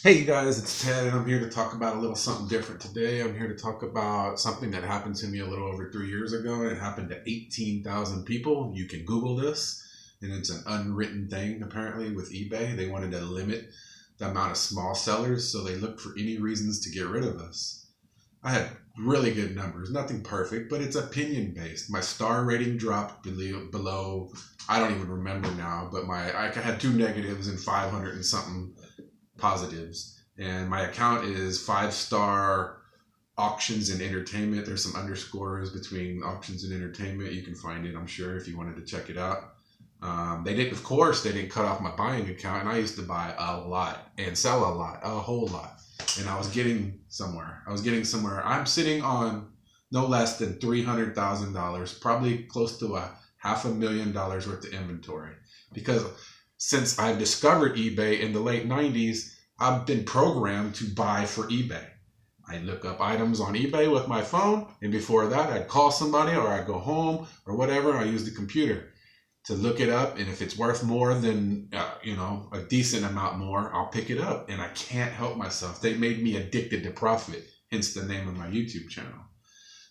Hey guys, it's Ted, and I'm here to talk about a little something different today. I'm here to talk about something that happened to me a little over 3 years ago, and it happened to 18,000 people. You can Google this, and it's an unwritten thing apparently with eBay. They wanted to limit the amount of small sellers, so they looked for any reasons to get rid of us. I had really good numbers, nothing perfect, but it's opinion based. My star rating dropped below I don't even remember now, but I had two negatives and 500 and something positives. And my account is 5-star auctions and entertainment. There's some underscores between auctions and entertainment. You can find it, I'm sure, if you wanted to check it out. They didn't, of course, they didn't cut off my buying account, and I used to buy a lot and sell a lot, a whole lot. And I was getting somewhere. I'm sitting on no less than $300,000, probably close to a $500,000 worth of inventory. Because since I've discovered eBay in the late 90s, I've been programmed to buy for eBay. I look up items on eBay with my phone, and before that, I'd call somebody or I'd go home or whatever. I use the computer to look it up, and if it's worth more than a decent amount more, I'll pick it up. And I can't help myself. They made me addicted to profit, hence the name of my YouTube channel.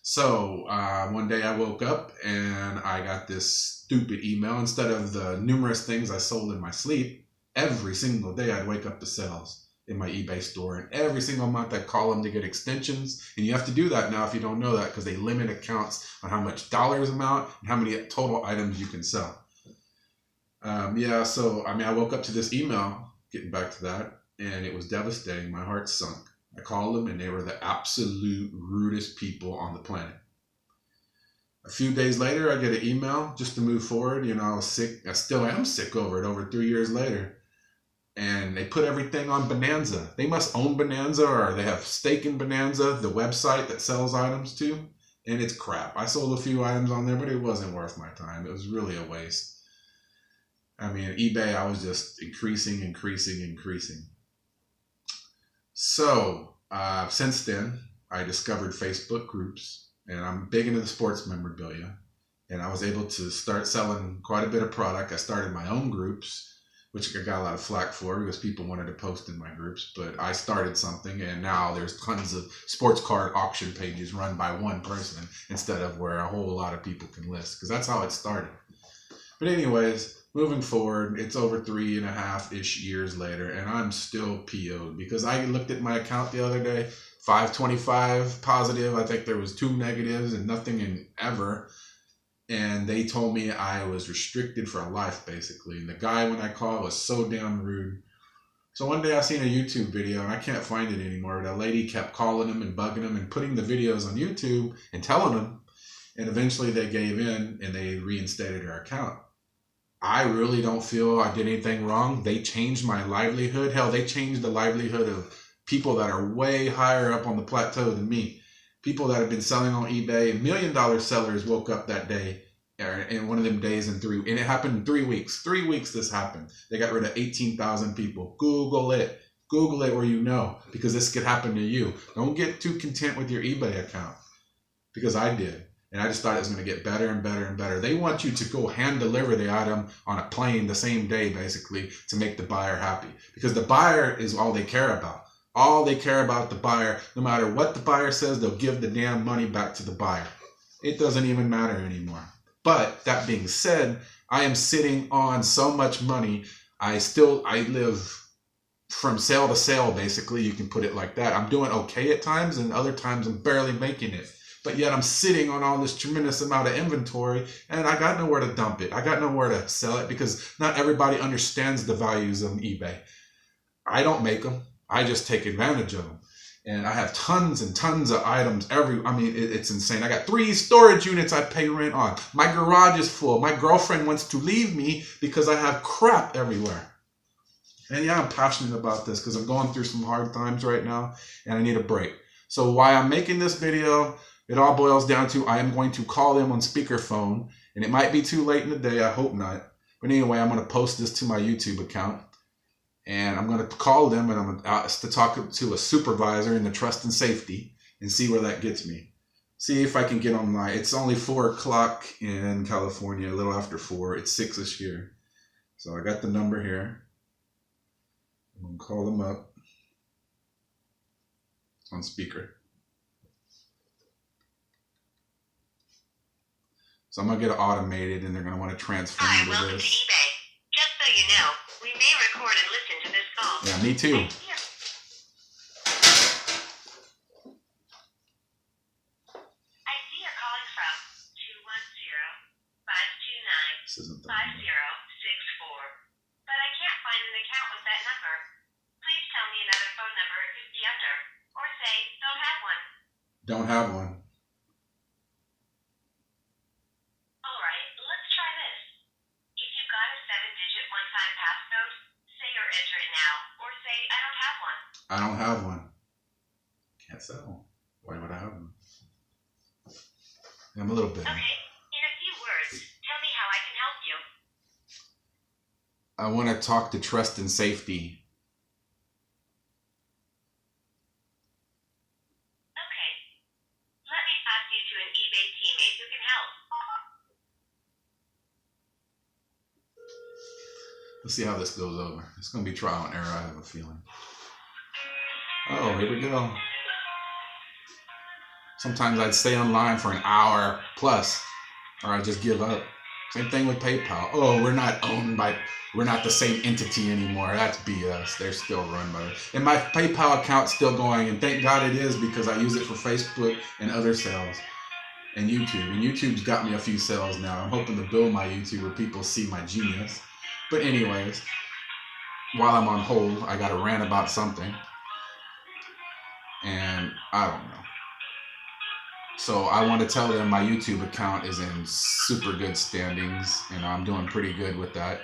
So one day I woke up and I got this stupid email. Instead of the numerous things I sold in my sleep, every single day I'd wake up to sales in my eBay store. And every single month I'd call them to get extensions. And you have to do that now if you don't know that, because they limit accounts on how much dollars amount and how many total items you can sell. I woke up to this email, getting back to that, and it was devastating. My heart sunk. I called them, and they were the absolute rudest people on the planet. A few days later, I get an email just to move forward. I was sick. I still am sick over it over 3 years later. And they put everything on Bonanza. They must own Bonanza, or they have stake in Bonanza, the website that sells items too. And it's crap. I sold a few items on there, but it wasn't worth my time. It was really a waste. I mean, eBay, I was just increasing. So since then, I discovered Facebook groups, and I'm big into the sports memorabilia. And I was able to start selling quite a bit of product. I started my own groups, which I got a lot of flack for because people wanted to post in my groups. But I started something, and now there's tons of sports card auction pages run by one person instead of where a whole lot of people can list, because that's how it started. But anyways, moving forward, it's over 3.5-ish years later, and I'm still PO'd because I looked at my account the other day, 525 positive. I think there was 2 negatives and nothing in ever. And they told me I was restricted for life, basically. And the guy, when I called, was so damn rude. So one day I seen a YouTube video, and I can't find it anymore, but a lady kept calling him and bugging him and putting the videos on YouTube and telling him. And eventually they gave in, and they reinstated her account. I really don't feel I did anything wrong. They changed my livelihood. Hell, they changed the livelihood of people that are way higher up on the plateau than me. People that have been selling on eBay. $1 million sellers woke up that day, in one of them days, and it happened in 3 weeks. 3 weeks this happened. They got rid of 18,000 people. Google it. Google it where you know, because this could happen to you. Don't get too content with your eBay account, because I did. And I just thought it was going to get better and better and better. They want you to go hand deliver the item on a plane the same day, basically, to make the buyer happy. Because the buyer is all they care about. All they care about the buyer. No matter what the buyer says, they'll give the damn money back to the buyer. It doesn't even matter anymore. But that being said, I am sitting on so much money. I live from sale to sale, basically. You can put it like that. I'm doing okay at times, and other times I'm barely making it. But yet I'm sitting on all this tremendous amount of inventory, and I got nowhere to dump it. I got nowhere to sell it, because not everybody understands the values of eBay. I don't make them. I just take advantage of them. And I have tons and tons of items. It's insane. I got 3 storage units I pay rent on. My garage is full. My girlfriend wants to leave me because I have crap everywhere. And yeah, I'm passionate about this because I'm going through some hard times right now, and I need a break. So why I'm making this video, it all boils down to I am going to call them on speakerphone, and it might be too late in the day. I hope not. But anyway, I'm going to post this to my YouTube account, and I'm going to call them, and I'm going to ask to talk to a supervisor in the trust and safety and see where that gets me. See if I can get online. It's only 4 o'clock in California, a little after 4. It's 6-ish here. So I got the number here. I'm going to call them up. on speaker. So I'm gonna get it automated, and they're gonna want to transfer me to welcome this. to eBay. Just so you know, we may record and listen to this call. Yeah, me too. I see you're calling from 210-529-5064, but I can't find an account with that number. Please tell me another phone number it could be under, or say don't have one. Don't have one. All right, let's try this. If you've got a 7-digit one-time passcode, say or enter it now, or say I don't have one. I don't have one. Can't sell. Why would I have one? I'm a little bit. Okay, in a few words, tell me how I can help you. I want to talk to Trust and Safety. Okay, let me pass you to an eBay teammate who can help. Let's see how this goes over. It's going to be trial and error, I have a feeling. Oh, here we go. Sometimes I'd stay online for an hour plus, or I'd just give up. Same thing with PayPal. Oh, we're not the same entity anymore. That's BS. They're still run by it. And my PayPal account's still going, and thank God it is, because I use it for Facebook and other sales and YouTube. And YouTube's got me a few sales now. I'm hoping to build my YouTube where people see my genius. But anyways, while I'm on hold, I got to rant about something. And I don't know. So I want to tell them my YouTube account is in super good standings, and I'm doing pretty good with that.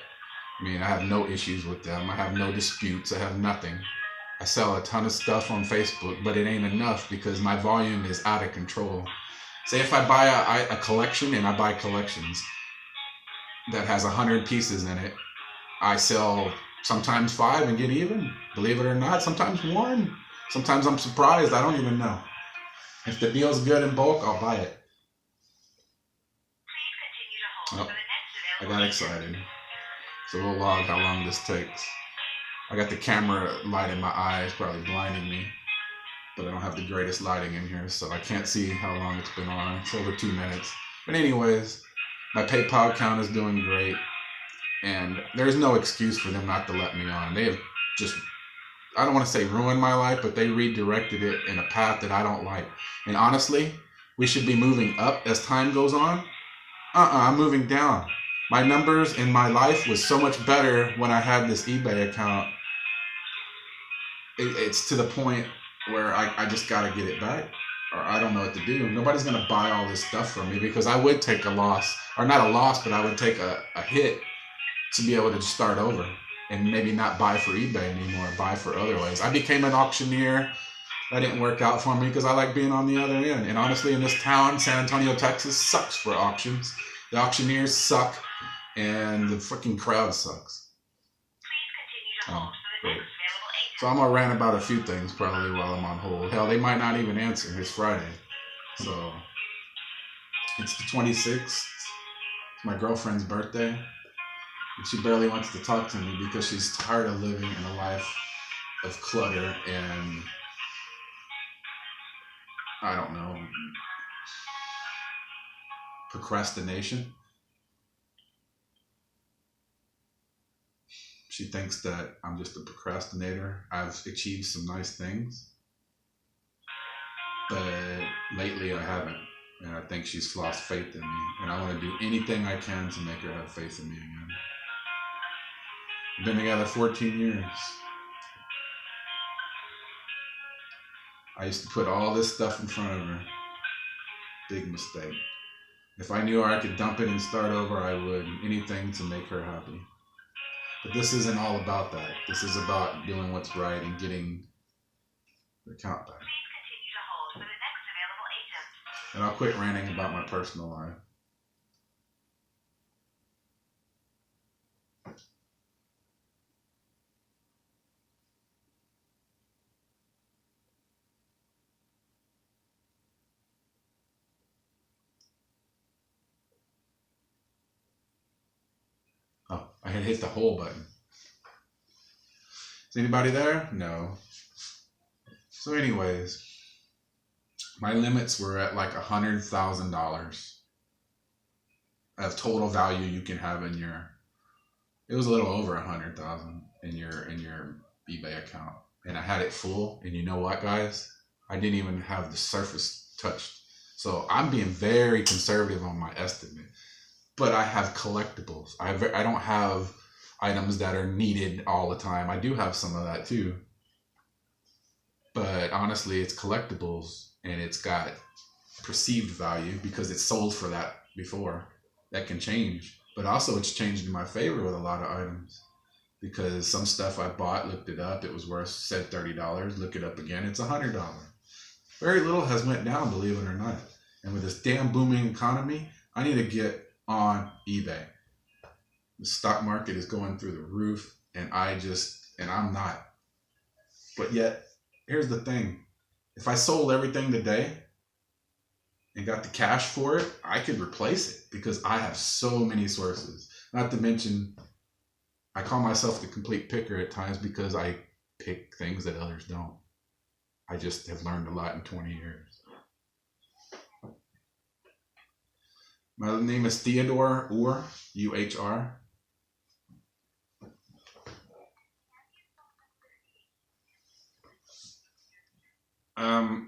I mean, I have no issues with them. I have no disputes. I have nothing. I sell a ton of stuff on Facebook, but it ain't enough because my volume is out of control. Say if I buy a collection, and I buy collections that has 100 pieces in it, I sell sometimes 5 and get even. Believe it or not, sometimes 1. Sometimes I'm surprised. I don't even know. If the deal's good in bulk, I'll buy it. Please continue to hold for the next I available. got excited. So we'll log how long this takes. I got the camera light in my eyes, probably blinding me. But I don't have the greatest lighting in here, so I can't see how long it's been on. It's over 2 minutes. But anyways, my PayPal account is doing great. And there's no excuse for them not to let me on. They have just, I don't want to say ruined my life, but they redirected it in a path that I don't like. And honestly, we should be moving up as time goes on. I'm moving down. My numbers in my life was so much better when I had this eBay account. It's to the point where I just got to get it back, or I don't know what to do. Nobody's going to buy all this stuff from me because I would take a loss, or not a loss, but I would take a hit to be able to just start over and maybe not buy for eBay anymore, buy for other ways. I became an auctioneer. That didn't work out for me because I like being on the other end. And honestly, in this town, San Antonio, Texas, sucks for auctions. The auctioneers suck, and the freaking crowd sucks. Please continue to hold for the great. next available agent. So I'm gonna rant about a few things probably while I'm on hold. Hell, they might not even answer. It's Friday, so it's the 26th. It's my girlfriend's birthday, and she barely wants to talk to me because she's tired of living in a life of clutter and I don't know, procrastination. She thinks that I'm just a procrastinator. I've achieved some nice things, but lately I haven't. And I think she's lost faith in me. And I want to do anything I can to make her have faith in me again. We've been together 14 years. I used to put all this stuff in front of her. Big mistake. If I knew I could dump it and start over, I would. Anything to make her happy. But this isn't all about that. This is about doing what's right and getting the account back. Please continue to hold for the next available agent. And I'll quit ranting about my personal life. Oh, I had hit the whole button. Is anybody there? No. So anyways, My limits were at like $100,000 of total value you can have in your. It was a little over 100,000 in your eBay account, and I had it full. And you know what, guys? I didn't even have the surface touched. So I'm being very conservative on my estimate. But I have collectibles. I don't have items that are needed all the time. I do have some of that too. But honestly, it's collectibles and it's got perceived value because it's sold for that before. That can change. But also it's changed in my favor with a lot of items. Because some stuff I bought, looked it up, it was worth said $30. Look it up again, it's $100. Very little has went down, believe it or not. And with this damn booming economy, I need to get on eBay. The stock market is going through the roof, and I'm not. But yet, here's the thing. If I sold everything today and got the cash for it, I could replace it because I have so many sources. Not to mention, I call myself the complete picker at times because I pick things that others don't. I just have learned a lot in 20 years. My name is Theodore Uhr, U-H-R.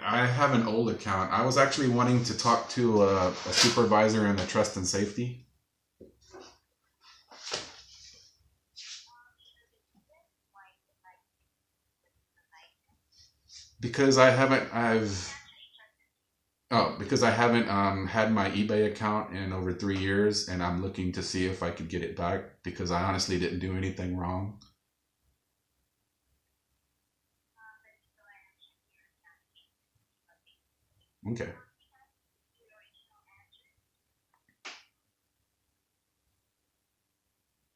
I have an old account. I was actually wanting to talk to a supervisor in the trust and safety. Because I haven't had my eBay account in over 3 years, and I'm looking to see if I could get it back because I honestly didn't do anything wrong. Okay.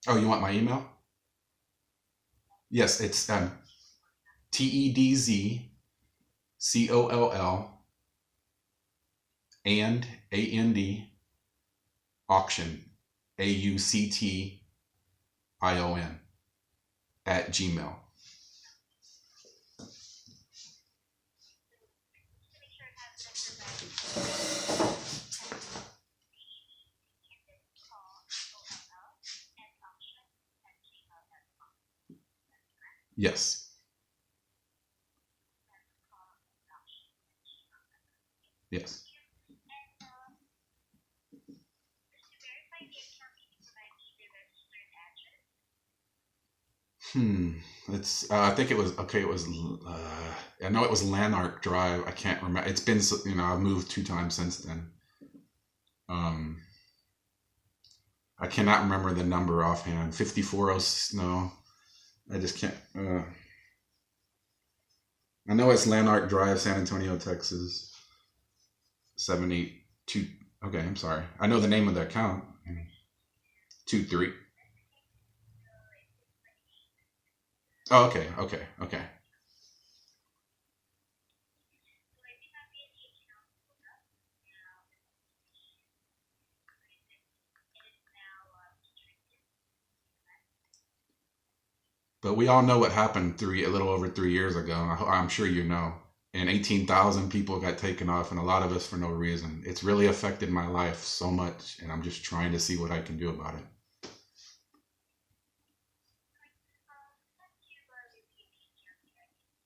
Oh, you want my email? Yes, it's TEDZCOLL and auction AUCTION at Gmail. Yes. Yes. It's. I think it was okay. It was. I know it was Lanark Drive. I can't remember. It's been. I've moved 2 times since then. Um. I cannot remember the number offhand. 54. No, I just can't. I know it's Lanark Drive, San Antonio, Texas. 782. Okay, I'm sorry. I know the name of the account. 23. Oh, okay, okay, okay. But we all know what happened a little over 3 years ago. I'm sure you know. And 18,000 people got taken off, and a lot of us for no reason. It's really affected my life so much, and I'm just trying to see what I can do about it.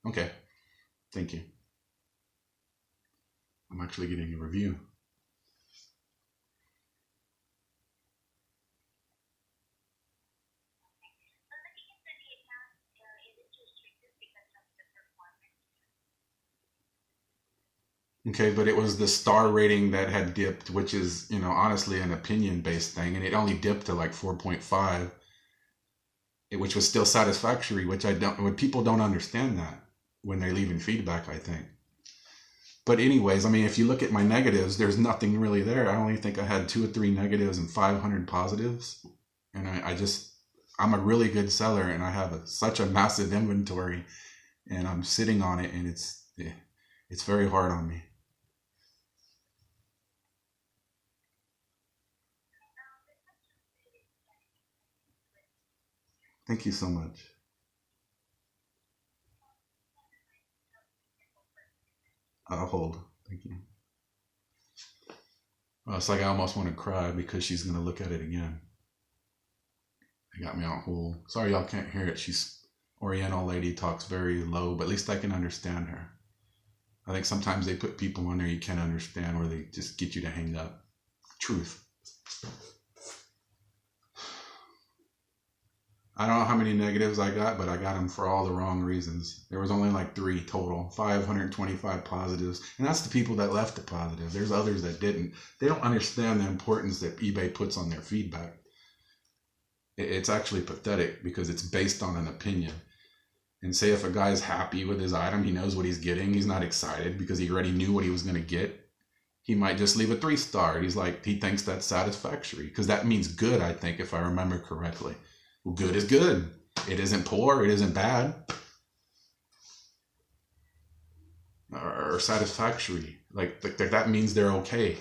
Okay, thank you. I'm actually getting a review. Okay, but it was the star rating that had dipped, which is, honestly an opinion based thing, and it only dipped to like 4.5, which was still satisfactory, which I don't, when people don't understand that when they're leaving feedback, I think. But anyways, I mean, if you look at my negatives, there's nothing really there. I only think I had 2 or 3 negatives and 500 positives. And I'm a really good seller and I have such a massive inventory and I'm sitting on it and it's very hard on me. Thank you so much. I'll hold. Thank you. Well, it's like I almost want to cry because she's going to look at it again. It got me on hold. Sorry y'all can't hear it. She's Oriental lady, talks very low, but at least I can understand her. I think sometimes they put people on there you can't understand or they just get you to hang up. Truth. I don't know how many negatives I got, but I got them for all the wrong reasons. There was only like 3 total, 525 positives. And that's the people that left the positive. There's others that didn't. They don't understand the importance that eBay puts on their feedback. It's actually pathetic because it's based on an opinion. And say if a guy's happy with his item, he knows what he's getting, he's not excited because he already knew what he was going to get, he might just leave a 3-star. He's like, he thinks that's satisfactory because that means good, I think, if I remember correctly. Well, good is good. It isn't poor. It isn't bad. Or satisfactory. Like that means they're okay.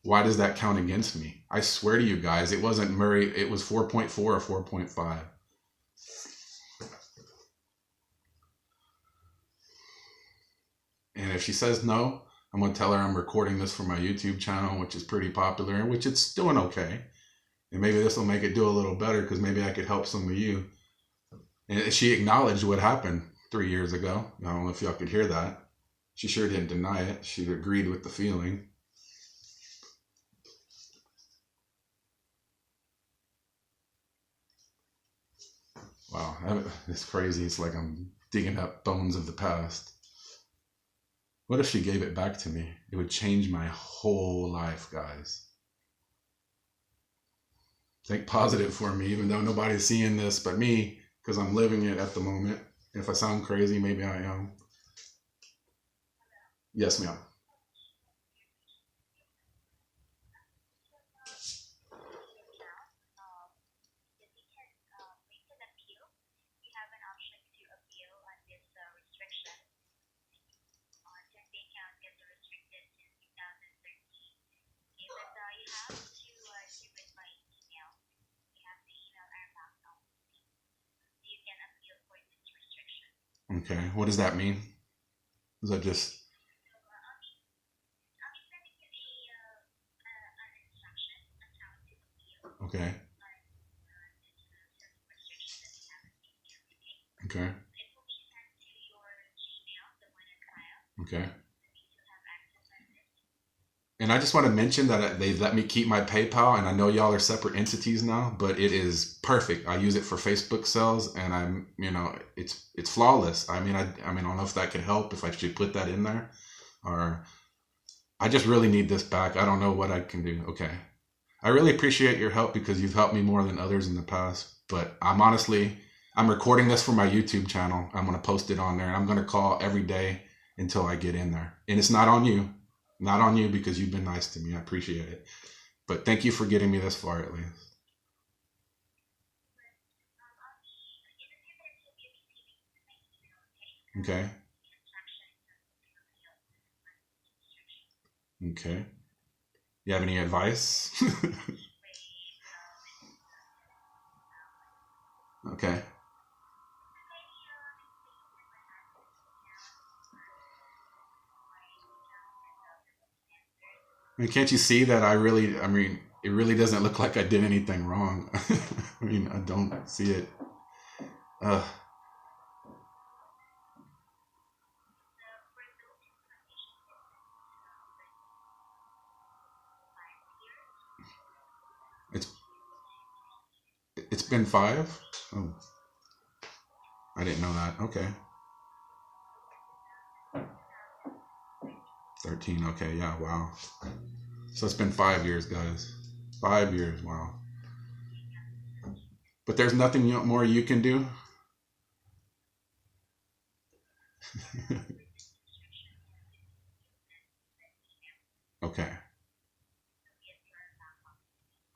Why does that count against me? I swear to you guys, it wasn't Murray. It was 4.4 or 4.5. And if she says no, I'm going to tell her I'm recording this for my YouTube channel, which is pretty popular, which it's doing okay. And maybe this will make it do a little better because maybe I could help some of you. And she acknowledged what happened 3 years ago. I don't know if y'all could hear that. She sure didn't deny it. She agreed with the feeling. Wow, it's crazy. It's like I'm digging up bones of the past. What if she gave it back to me? It would change my whole life, guys. Think positive for me, even though nobody's seeing this but me, because I'm living it at the moment. If I sound crazy, maybe I am. Yes, ma'am. Okay, what does that mean? Is that just okay? Okay. Okay. And I just want to mention that they let me keep my PayPal, and I know y'all are separate entities now, but it is perfect. I use it for Facebook sales, and I'm, it's flawless. I don't know if that could help if I should put that in there, or I just really need this back. I don't know what I can do. Okay, I really appreciate your help because you've helped me more than others in the past. But I'm recording this for my YouTube channel. I'm gonna post it on there, and I'm gonna call every day until I get in there. And it's not on you. Not on you because you've been nice to me. I appreciate it. But thank you for getting me this far at least. Okay. Okay. You have any advice? Okay. Can't you see that it really doesn't look like I did anything wrong. I don't see it. Uh, it's it's been 5? Oh, I didn't know that. Okay. 13. Okay. Yeah. Wow. So it's been 5 years, guys. 5 years. Wow. But there's nothing more you can do. Okay.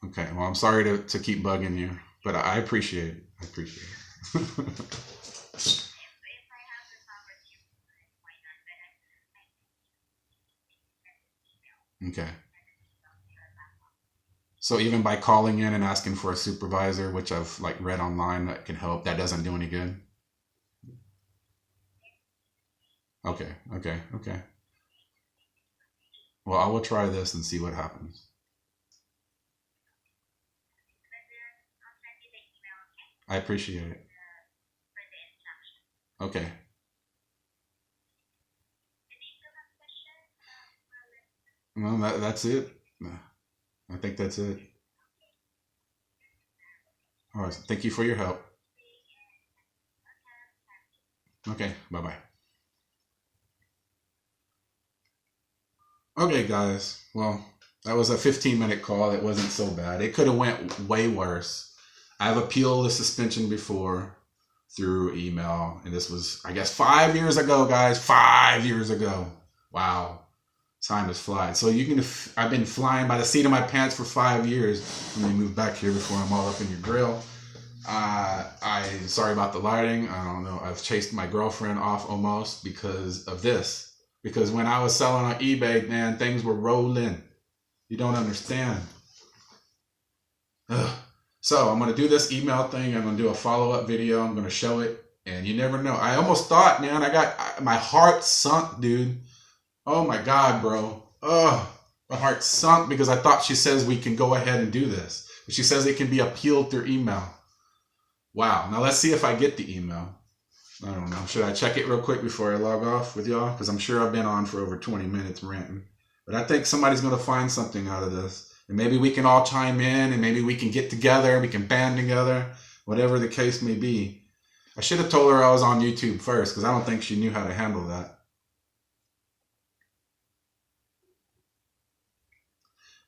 Okay. Well, I'm sorry to keep bugging you, but I appreciate it. I appreciate it. Okay. So even by calling in and asking for a supervisor, which I've like read online that can help, that doesn't do any good. Okay. Okay. Okay. Well, I will try this and see what happens. I'll send you the email, okay? I appreciate it. For the instructions. Okay. Any other questions? Well, that's it. I think that's it. All right. Thank you for your help. Okay. Bye-bye. Okay, guys. Well, that was a 15-minute call. It wasn't so bad. It could have went way worse. I've appealed the suspension before through email, and this was, I guess, 5 years ago, guys. 5 years ago. Wow. Time has flied. So you can. I've been flying by the seat of my pants for 5 years. Let me move back here before I'm all up in your grill. Sorry about the lighting. I don't know. I've chased my girlfriend off almost because of this. Because when I was selling on eBay, man, things were rolling. You don't understand. Ugh. So I'm going to do this email thing. I'm going to do a follow-up video. I'm going to show it. And you never know. I almost thought, man, my heart sunk, dude. Oh my God, bro. Oh, my heart sunk because I thought she says we can go ahead and do this. She says it can be appealed through email. Wow. Now let's see if I get the email. I don't know. Should I check it real quick before I log off with y'all? Because I'm sure I've been on for over 20 minutes ranting. But I think somebody's going to find something out of this. And maybe we can all chime in and maybe we can get together. We can band together. Whatever the case may be. I should have told her I was on YouTube first because I don't think she knew how to handle that.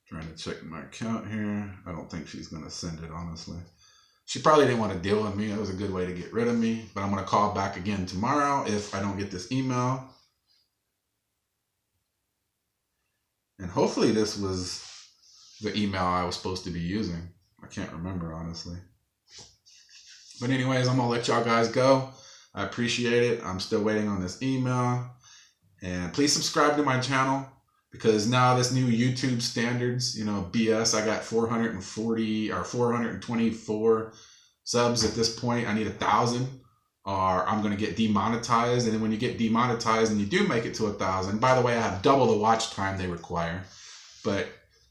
Trying to check my account here. I don't think she's going to send it, honestly. She probably didn't want to deal with me. It was a good way to get rid of me. But I'm going to call back again tomorrow if I don't get this email. And hopefully this was the email I was supposed to be using. I can't remember, honestly. But anyways, I'm going to let y'all guys go. I appreciate it. I'm still waiting on this email. And please subscribe to my channel. Because now this new YouTube standards, BS, I got 440 or 424 subs at this point. I need 1,000 or I'm going to get demonetized. And then when you get demonetized and you do make it to 1,000, by the way, I have double the watch time they require. But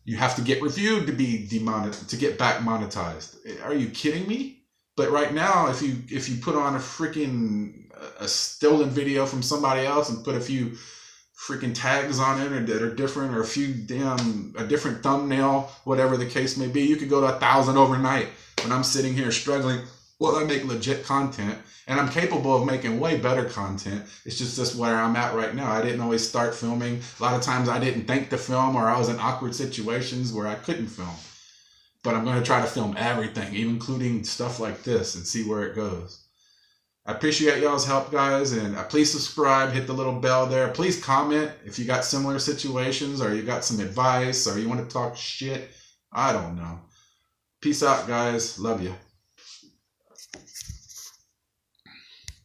you have to get reviewed to be demonetized, to get back monetized. Are you kidding me? But right now, if you put on a stolen video from somebody else and put a few freaking tags on it or that are different or a different thumbnail, whatever the case may be, you could go to 1,000 overnight. When I'm sitting here struggling, well, I make legit content and I'm capable of making way better content. It's just where I'm at right now. I didn't always start filming. A lot of times I didn't think to film or I was in awkward situations where I couldn't film. But I'm going to try to film everything, even including stuff like this, and see where it goes. I appreciate y'all's help, guys, and please subscribe, hit the little bell there. Please comment if you got similar situations or you got some advice or you want to talk shit. I don't know. Peace out, guys. Love you.